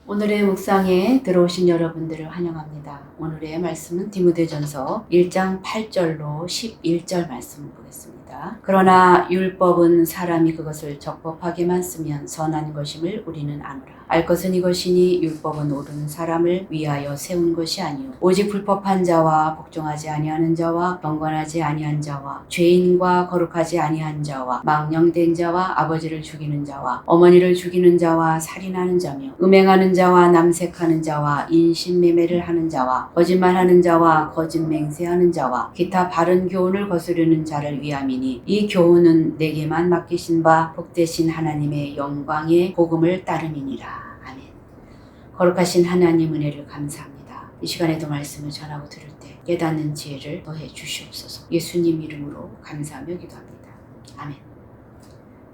오늘의 묵상에 들어오신 여러분들을 환영합니다. 오늘의 말씀은 디모데전서 1장 8절로 11절 말씀을 보겠습니다. 그러나 율법은 사람이 그것을 적법하게만 쓰면 선한 것임을 우리는 아노라. 알 것은 이것이니 율법은 옳은 사람을 위하여 세운 것이 아니요 오직 불법한 자와 복종하지 아니하는 자와 경건하지 아니한 자와 죄인과 거룩하지 아니한 자와 망령된 자와 아버지를 죽이는 자와 어머니를 죽이는 자와 살인하는 자며 음행하는 자와 남색하는 자와 인신매매를 하는 자와 거짓말하는 자와 거짓 맹세하는 자와 기타 바른 교훈을 거스르는 자를 위함이니 이 교훈은 내게만 맡기신 바 복되신 하나님의 영광의 복음을 따름이니라. 아멘. 거룩하신 하나님 은혜를 감사합니다. 이 시간에도 말씀을 전하고 들을 때 깨닫는 지혜를 더해 주시옵소서. 예수님 이름으로 감사하며 기도합니다. 아멘.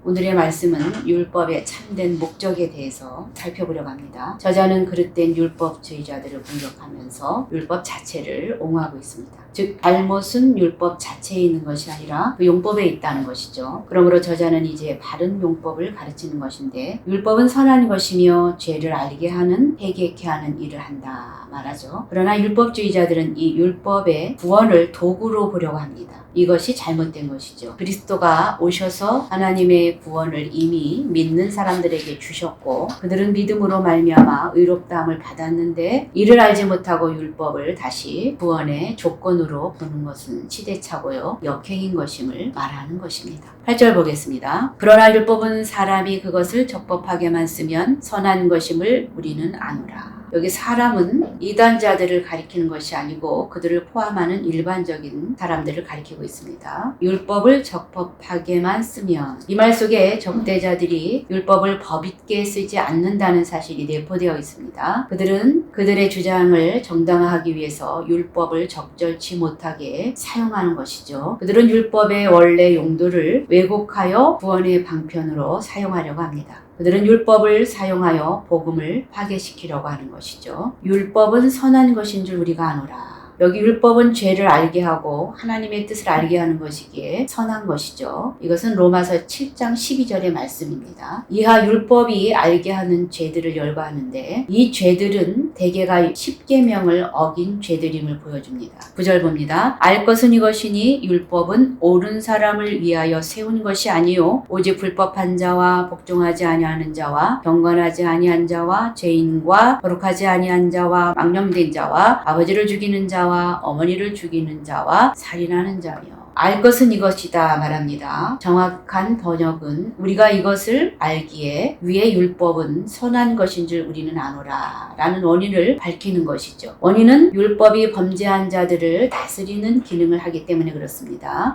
오늘의 말씀은 율법의 참된 목적에 대해서 살펴보려고 합니다. 저자는 그릇된 율법주의자들을 공격하면서 율법 자체를 옹호하고 있습니다. 즉 잘못은 율법 자체에 있는 것이 아니라 그 용법에 있다는 것이죠. 그러므로 저자는 이제 바른 용법을 가르치는 것인데 율법은 선한 것이며 죄를 알게 하는 회개케 하는 일을 한다 말하죠. 그러나 율법주의자들은 이 율법의 구원을 도구로 보려고 합니다. 이것이 잘못된 것이죠. 그리스도가 오셔서 하나님의 구원을 이미 믿는 사람들에게 주셨고 그들은 믿음으로 말미암아 의롭다함을 받았는데 이를 알지 못하고 율법을 다시 구원의 조건으로 보는 것은 시대착오요 역행인 것임을 말하는 것입니다. 8절 보겠습니다. 그러나 율법은 사람이 그것을 적법하게만 쓰면 선한 것임을 우리는 아노라. 여기 사람은 이단자들을 가리키는 것이 아니고 그들을 포함하는 일반적인 사람들을 가리키고 있습니다. 율법을 적법하게만 쓰면 이 말 속에 적대자들이 율법을 법있게 쓰지 않는다는 사실이 내포되어 있습니다. 그들은 그들의 주장을 정당화하기 위해서 율법을 적절치 못하게 사용하는 것이죠. 그들은 율법의 원래 용도를 왜곡하여 구원의 방편으로 사용하려고 합니다. 그들은 율법을 사용하여 복음을 파괴시키려고 하는 것이죠. 율법은 선한 것인 줄 우리가 아노라. 여기 율법은 죄를 알게 하고 하나님의 뜻을 알게 하는 것이기에 선한 것이죠. 이것은 로마서 7장 12절의 말씀입니다. 이하 율법이 알게 하는 죄들을 열거하는데 이 죄들은 대개가 십계명을 어긴 죄들임을 보여줍니다. 9절 봅니다. 알 것은 이것이니 율법은 옳은 사람을 위하여 세운 것이 아니요 오직 불법한 자와 복종하지 아니하는 자와 경건하지 아니한 자와 죄인과 거룩하지 아니한 자와 망령된 자와 아버지를 죽이는 자와 어머니를 죽이는 자와 살인하는 자며 알 것은 이것이다 말합니다. 정확한 번역은 우리가 이것을 알기에 위의 율법은 선한 것인 줄 우리는 아노라 라는 원인을 밝히는 것이죠. 원인은 율법이 범죄한 자들을 다스리는 기능을 하기 때문에 그렇습니다.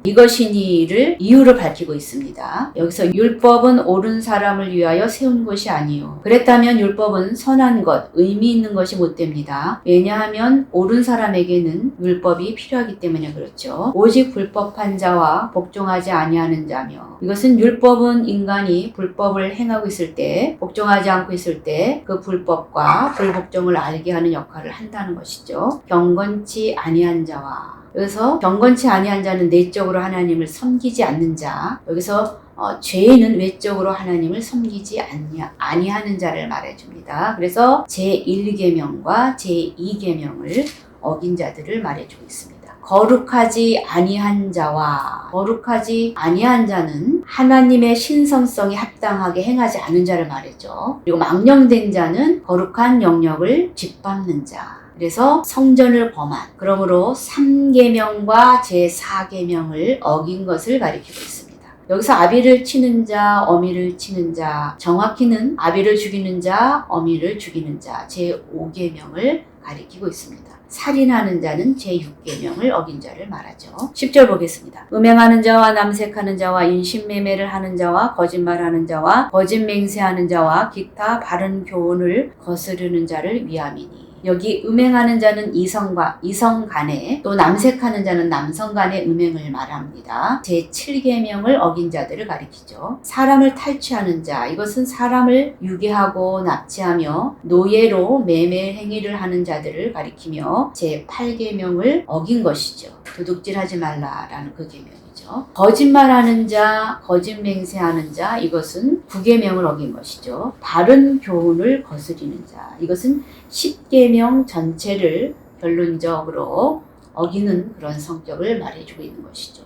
이것이니를 이유를 밝히고 있습니다. 여기서 율법은 옳은 사람을 위하여 세운 것이 아니요. 그랬다면 율법은 선한 것, 의미 있는 것이 못 됩니다. 왜냐하면 옳은 사람에게는 율법이 필요하기 때문에 그렇죠. 오직 불법한 자와 복종하지 아니하는 자며 이것은 율법은 인간이 불법을 행하고 있을 때 복종하지 않고 있을 때 그 불법과 불복종을 알게 하는 역할을 한다는 것이죠. 경건치 아니한 자와 여기서 경건치 아니한 자는 내적으로 하나님을 섬기지 않는 자 여기서 죄인은 외적으로 하나님을 섬기지 아니하는 자를 말해줍니다. 그래서 제1계명과 제2계명을 어긴 자들을 말해주고 있습니다. 거룩하지 아니한 자와 거룩하지 아니한 자는 하나님의 신성성에 합당하게 행하지 않은 자를 말했죠. 그리고 망령된 자는 거룩한 영역을 짓밟는 자. 그래서 성전을 범한 그러므로 3계명과 제4계명을 어긴 것을 가리키고 있습니다. 여기서 아비를 치는 자, 어미를 치는 자, 정확히는 아비를 죽이는 자, 어미를 죽이는 자, 제5계명을 가리키고 있습니다. 살인하는 자는 제6계명을 어긴 자를 말하죠. 10절 보겠습니다. 음행하는 자와 남색하는 자와 인신매매를 하는 자와 거짓말하는 자와 거짓 맹세하는 자와 기타 바른 교훈을 거스르는 자를 위함이니 여기 음행하는 자는 이성 간에 또 남색하는 자는 남성 간의 음행을 말합니다. 제7계명을 어긴 자들을 가리키죠. 사람을 탈취하는 자 이것은 사람을 유괴하고 납치하며 노예로 매매 행위를 하는 자들을 가리키며 제8계명을 어긴 것이죠. 도둑질하지 말라라는 그 계명이죠. 것이죠. 거짓말하는 자, 거짓 맹세하는 자, 이것은 구계명을 어긴 것이죠. 바른 교훈을 거스리는 자, 이것은 십계명 전체를 결론적으로 어기는 그런 성격을 말해주고 있는 것이죠.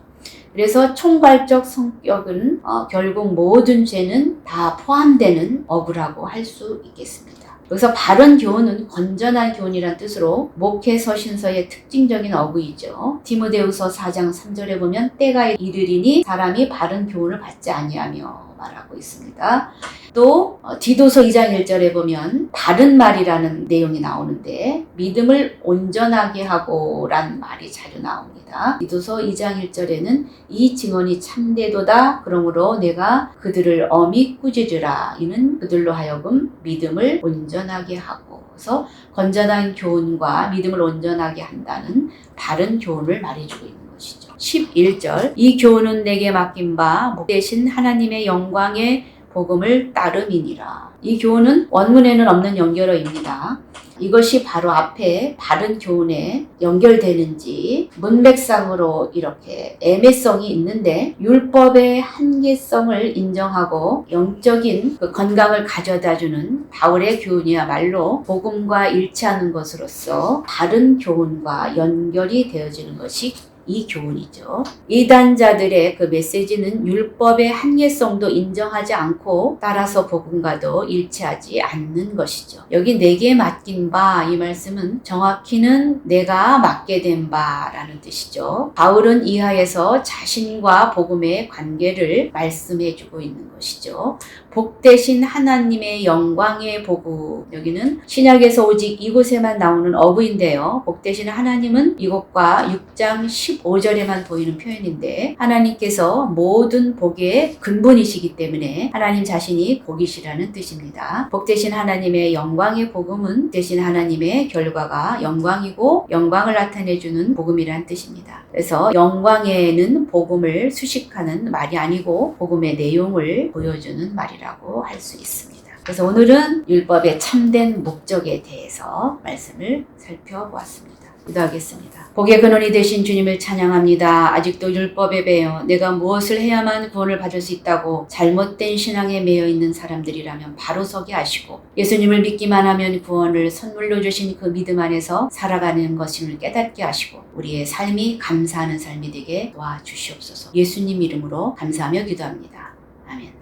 그래서 총괄적 성격은 결국 모든 죄는 다 포함되는 어구라고 할 수 있겠습니다. 여기서 바른 교훈은 건전한 교훈이란 뜻으로 목회 서신서의 특징적인 어구이죠. 디모데후서 4장 3절에 보면 때가 이르리니 사람이 바른 교훈을 받지 아니하며 말하고 있습니다. 또 디도서 2장 1절에 보면 바른 말이라는 내용이 나오는데 믿음을 온전하게 하고란 말이 자주 나옵니다. 디도서 2장 1절에는 이 증언이 참되도다. 그러므로 내가 그들을 엄히 꾸짖으라. 이는 그들로 하여금 믿음을 온전하게 하고, 그래서 건전한 교훈과 믿음을 온전하게 한다는 바른 교훈을 말해주고 있는 것이죠. 11절 이 교훈은 내게 맡긴 바 목되신 하나님의 영광의 복음을 따름이니라. 이 교훈은 원문에는 없는 연결어입니다. 이것이 바로 앞에 바른 교훈에 연결되는지 문맥상으로 이렇게 애매성이 있는데 율법의 한계성을 인정하고 영적인 그 건강을 가져다주는 바울의 교훈이야말로 복음과 일치하는 것으로서 바른 교훈과 연결이 되어지는 것이 이 교훈이죠. 이단자들의 그 메시지는 율법의 한계성도 인정하지 않고 따라서 복음과도 일치하지 않는 것이죠. 여기 내게 맡긴 바, 이 말씀은 정확히는 내가 맡게 된 바라는 뜻이죠. 바울은 이하에서 자신과 복음의 관계를 말씀해주고 있는 것이죠. 복되신 하나님의 영광의 복음, 여기는 신약에서 오직 이곳에만 나오는 어구인데요. 복되신 하나님은 이곳과 6장 15절에만 보이는 표현인데 하나님께서 모든 복의 근본이시기 때문에 하나님 자신이 복이시라는 뜻입니다. 복되신 하나님의 영광의 복음은 되신 하나님의 결과가 영광이고 영광을 나타내주는 복음이란 뜻입니다. 그래서 영광에는 복음을 수식하는 말이 아니고 복음의 내용을 보여주는 말이라고 할 수 있습니다. 그래서 오늘은 율법의 참된 목적에 대해서 말씀을 살펴보았습니다. 기도하겠습니다. 복의 근원이 되신 주님을 찬양합니다. 아직도 율법에 매여 내가 무엇을 해야만 구원을 받을 수 있다고 잘못된 신앙에 매여 있는 사람들이라면 바로 서게 하시고 예수님을 믿기만 하면 구원을 선물로 주신 그 믿음 안에서 살아가는 것임을 깨닫게 하시고 우리의 삶이 감사하는 삶이 되게 도와주시옵소서. 예수님 이름으로 감사하며 기도합니다. 아멘.